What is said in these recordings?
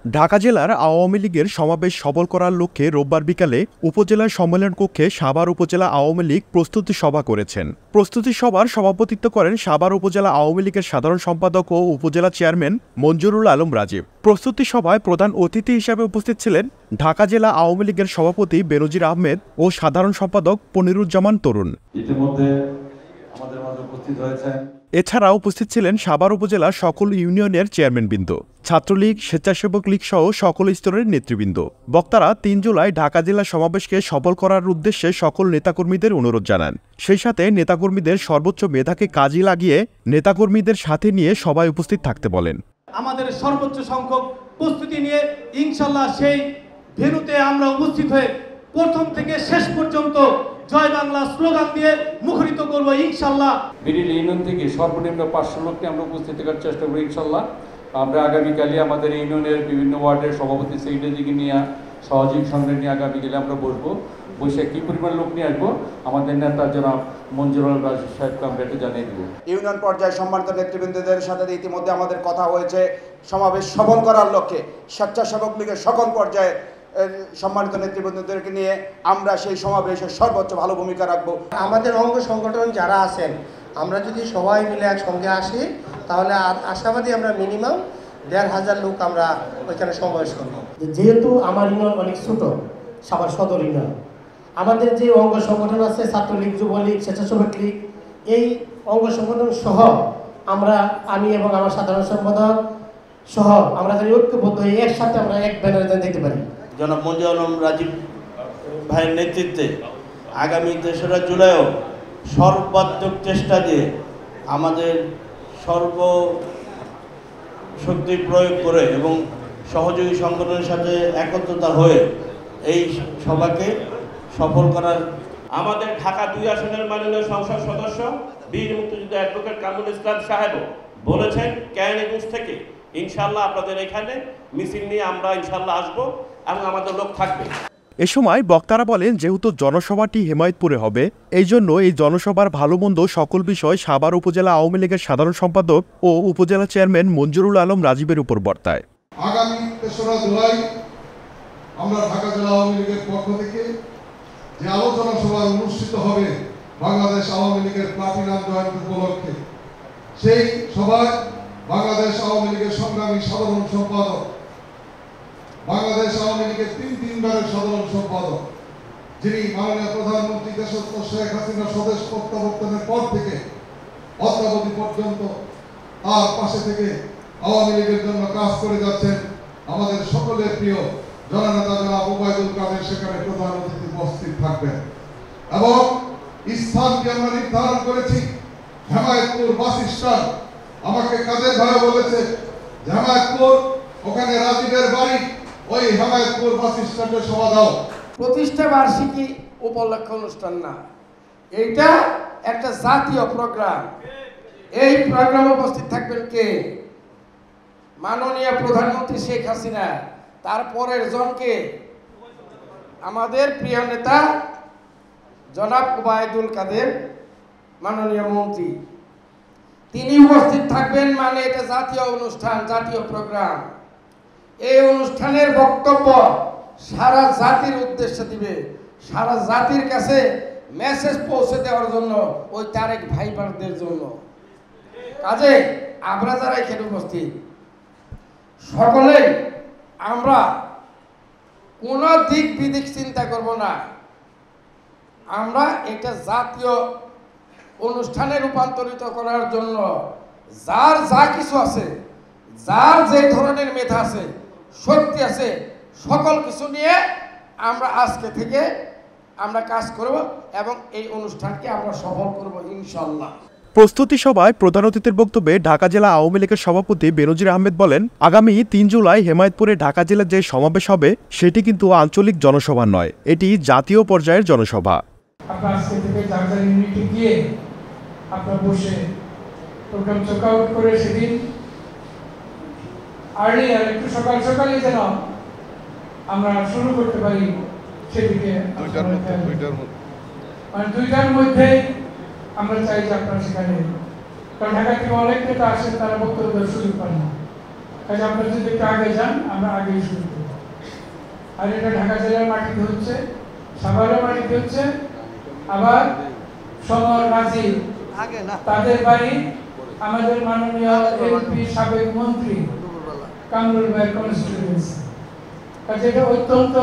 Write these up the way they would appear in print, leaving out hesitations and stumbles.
ঢাকা জেলার আওয়ামী লীগের সমাবেশ সফল করার লক্ষ্যে রোববার বিকালে উপজেলা সম্মেলন কক্ষে সাভার উপজেলা আওয়ামী লীগ প্রস্তুতি সভা করেছেন। প্রস্তুতি সভার সভাপতিত্ব করেন সাভার উপজেলা আওয়ামী লীগের সাধারণ সম্পাদক ও উপজেলা চেয়ারম্যান মঞ্জুরুল আলম রাজীব। প্রস্তুতি সভায় প্রধান অতিথি হিসেবে উপস্থিত ছিলেন ঢাকা জেলা আওয়ামী লীগের সভাপতি বেনজির আহমেদ ও সাধারণ সম্পাদক পনিরুজ্জামান তরুণ। এছাড়াও উপস্থিত ছিলেন সাভার উপজেলার সকল ইউনিয়নের চেয়ারম্যানবৃন্দ, ছাত্রলীগ, স্বেচ্ছাসেবক লীগ সহ সকল স্তরের নেতৃবৃন্দ। বক্তারা ৩ জুলাই ঢাকা জেলা সমাবেশকে সফল করার উদ্দেশ্যে সকল নেতাকর্মীদের অনুরোধ জানান। সেই সাথে নেতাকর্মীদের সর্বোচ্চ মেধাকে কাজে লাগিয়ে নেতাকর্মীদের সাথে নিয়ে সবাই উপস্থিত থাকতে বলেন। আমাদের সর্বোচ্চ সংখ্যক প্রস্তুতি নিয়ে ইনশাল্লাহ সেই ভেন্যুতে আমরা উপস্থিত হয়ে প্রথম থেকে শেষ পর্যন্ত জয় বাংলা স্লোগান দিয়ে মুখরিত করব ইনশাল্লাহ। মিডিল ইউনিয়ন থেকে সর্বনিম্ন 500 লোককে আমরা উপস্থিত থাকার চেষ্টা করি ইনশাল্লাহ। আমরা আগামীকালে আমাদের ইউনিয়নের বিভিন্ন ওয়ার্ডের সভাপতি সেক্রেটারিকে নিয়ে সহযোগী সংগ্রহ নিয়ে আগামীকালে আমরা বসবো, বসে কী পরিমাণ লোক নিয়ে আসবো আমাদের নেতা জনাব মঞ্জুরুল রাজীব সাহেবকে আমরা এটা জানিয়ে দেবো। ইউনিয়ন পর্যায়ে সম্মানিত নেতৃবৃন্দদের সাথে ইতিমধ্যে আমাদের কথা হয়েছে সমাবেশ সফল করার লক্ষ্যে স্বেচ্ছাসেবক লীগের সকল পর্যায়ে সম্মানিত নেতৃবৃন্দদেরকে নিয়ে আমরা সেই সমাবেশের সর্বোচ্চ ভালো ভূমিকা রাখবো। আমাদের অঙ্গ সংগঠন যারা আছেন আমরা যদি সবাই মিলে একসঙ্গে আসি তাহলে আশাবাদী আমরা মিনিমাম ১,৫০০ লোক আমরা ওইখানে সমাবেশ করব। যেহেতু আমার ইউনিয়ন অনেক ছোট, সাভার সদর ইউনিয়ন, আমাদের যে অঙ্গ সংগঠন আছে ছাত্রলীগ, যুবলীগ, স্বেচ্ছাসেবক লীগ, এই অঙ্গ সংগঠন সহ আমি এবং আমার সাধারণ সম্পাদক সহ আমরা যদি ঐক্যবদ্ধ হয়ে একসাথে আমরা এক ব্যানারে দেখতে পারি। জনাব মঞ্জুরুল আলম রাজীব ভাইয়ের নেতৃত্বে আগামী ৩রা জুলাইও সর্বাত্মক চেষ্টা দিয়ে আমাদের সর্বশক্তি প্রয়োগ করে এবং সহযোগী সংগঠনের সাথে একত্রতা হয়ে এই সভাকে সফল করার আমাদের ঢাকা ২ আসনের মাননীয় সংসদ সদস্য বীর মুক্তিযোদ্ধা অ্যাডভোকেট কামরুল ইসলাম সাহেবও বলেছেন কেরানীগঞ্জ থেকে ইনশাল্লাহ আপনাদের এখানে মিছিল নিয়ে আমরা ইনশাল্লাহ আসবো এবং আমাদের লোক থাকবে। এ সময় বক্তারা বলেন, যেহেতু জনসভাটি হেমায়েতপুরে হবে, এই জন্য এই জনসভার ভালো মন্দ সকল বিষয় সাভার উপজেলা আওয়ামী লীগের সাধারণ সম্পাদক ও উপজেলা চেয়ারম্যান মঞ্জুরুল আলম রাজীবের উপর বর্তায়। আগামী ৩রা জুলাই আমরা ঢাকা জেলা আওয়ামী লীগের পক্ষ থেকে যে আলোচনা সভা অনুষ্ঠিত হবে বাংলাদেশ আওয়ামী লীগের প্লাটিনাম জয়ন্তী উপলক্ষে, সেই সভায় বাংলাদেশ আওয়ামী লীগের সংগ্রামী সাধারণ সম্পাদক, বাংলাদেশ আওয়ামী লীগের 3 সাধারণ সম্পাদক, যিনি মাননীয় প্রধানমন্ত্রী দেশরত্ন শেখ হাসিনা স্বদেশ প্রত্যাবর্তনের পর থেকে অদ্যাবধি পর্যন্ত তার পাশে থেকে আওয়ামী লীগের জন্য কাজ করে যাচ্ছেন আমাদের সকলের প্রিয় জননেতা জনাব ওবায়দুল কাদের সেখানে প্রধান অতিথি উপস্থিত থাকবেন। এবং স্থানটি আমরা নির্ধারণ করেছি হেমায়েতপুর বাস স্ট্যান্ড। আমাকে কাদের ভাই বলেছে হেমায়েতপুর, ওখানে রাজীবের বাড়ি, ওই হেমায়েতপুর বাস স্ট্যান্ডে সভা দাও। প্রতিষ্ঠা বার্ষিকী উপলক্ষে অনুষ্ঠান না, এইটা একটা জাতীয় প্রোগ্রাম। এই প্রোগ্রামে উপস্থিত থাকবেন কে? মাননীয় প্রধানমন্ত্রী শেখ হাসিনা, তারপরের জনকে আমাদের প্রিয় নেতা জনাব ওবায়দুল কাদের মাননীয় মন্ত্রী, তিনি উপস্থিত থাকবেন। মানে এটা জাতীয় অনুষ্ঠান, জাতীয় প্রোগ্রাম। এই অনুষ্ঠানের বক্তব্য সারা জাতির উদ্দেশ্যে দিবে, সারা জাতির কাছে মেসেজ পৌঁছে দেওয়ার জন্য, ওই তারেক ভাইবারদের জন্য। কাজে আমরা যারা এখানে উপস্থিত সকলেই আমরা কোন দিক বিদিক চিন্তা করব না, আমরা এটা জাতীয় অনুষ্ঠানে রূপান্তরিত করার জন্য যার যা কিছু আছে, যার যে ধরনের মেধা আছে, শক্তি আছে, সকল কিছু নিয়ে আমরা আজকে থেকে আমরা কাজ করব এবং এই অনুষ্ঠানকে আমরা সফল করব ইনশাআল্লাহ। প্রস্তুতি সভায় প্রধান অতিথির বক্তব্যে ঢাকা জেলা আওয়ামী লীগের সভাপতি বেনজির আহমেদ বলেন, আগামী ৩ জুলাই হেমায়েতপুরে ঢাকা জেলার যে সমাবেশ হবে সেটি কিন্তু আঞ্চলিক জনসভা নয়, এটি জাতীয় পর্যায়ের জনসভা। আপনারা আজকে থেকে যার যার ইউনিটে গিয়ে আপনারা বসে প্রোগ্রাম চেক আউট করে সেদিন আর্লি আর একটু সকাল সকালই যেন আমরা শুরু করতে পারি, সেদিকে 2টার মধ্যে আমরা চাই যে আপনারা সেখানে, কারণ ঢাকা থেকে অনেক নেতা আসেন, তারা বক্তব্য দেওয়ার সুযোগ পান না। কাজে আপনারা যদি একটু আগে যান আমরা আগেই শুরু করব। আর এটা ঢাকা জেলার মাটিতে হচ্ছে, সাভারের মাটিতে হচ্ছে, আবার সমর রাজীব তাদের বাড়ি আমাদের মাননীয় এমপি সাবেক মন্ত্রী কামরুল ভাইয়ের কনস্টিটিউয়েন্সি। কাজে এটা অত্যন্ত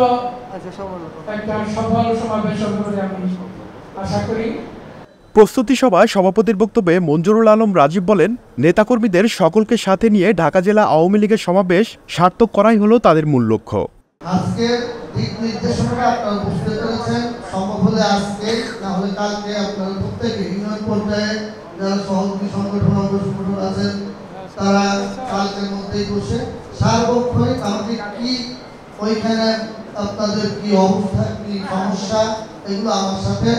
একটা সফল সমাবেশ হবে বলে আমি আশা করি। প্রস্তুতি সভায় সভাপতির বক্তব্যে মঞ্জুরুল আলম রাজীব বলেন, নেতাকর্মীদের সকলকে সাথে নিয়ে ঢাকা জেলা আওয়ামী লীগের সমাবেশ সার্থক করাই হলো তাদের মূল লক্ষ্য। আজকে দিক নির্দেশনাটা আপনারা বুঝতে পেরেছেন, সম্ভব হলে আজকে না হলে কালকে আপনারা প্রত্যেকে ইউনিয়ন পর্যায়ে যারা সহযোগী সংগঠন আছেন তারা কালকের মধ্যেই বসে সার্বক্ষণিক আমাদের কি ওইখানে আপনাদের কি অবস্থা কি সমস্যা এগুলো আমার সাথে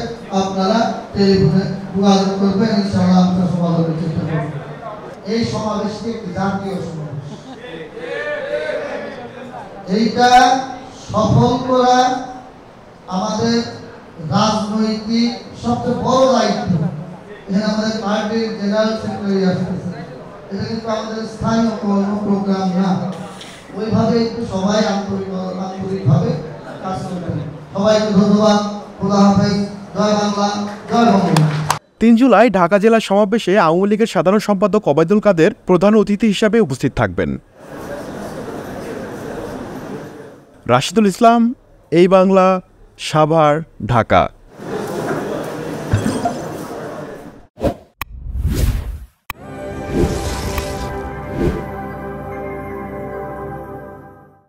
আপনারা টেলিফোনে যোগাযোগ করবেন, ইনশাআল্লাহ আমরা সমাধানের চেষ্টা করব। এই সমাবেশটি একটি জাতীয় সমাবেশ, এইটা সফল করা আমাদের রাজনৈতিক সবচেয়ে বড় দায়িত্ব। এখানে আমাদের পার্টির জেনারেল সেক্রেটারি আসতেছে, এটা কিন্তু আমাদের স্থানীয় কোনো প্রোগ্রাম না। ওইভাবে একটু সবাই আন্তরিকভাবে কাজ করবেন। সবাইকে ধন্যবাদ। খোদা হাফেজ। জয় বাংলা, জয় বঙ্গবন্ধু। ৩ জুলাই ঢাকা জেলা সমাবেশে আওয়ামী লীগের সাধারণ সম্পাদক ওবায়দুল কাদের প্রধান অতিথি হিসাবে উপস্থিত থাকবেন। রাশিদুল ইসলাম, এই বাংলা, সাভার, ঢাকা।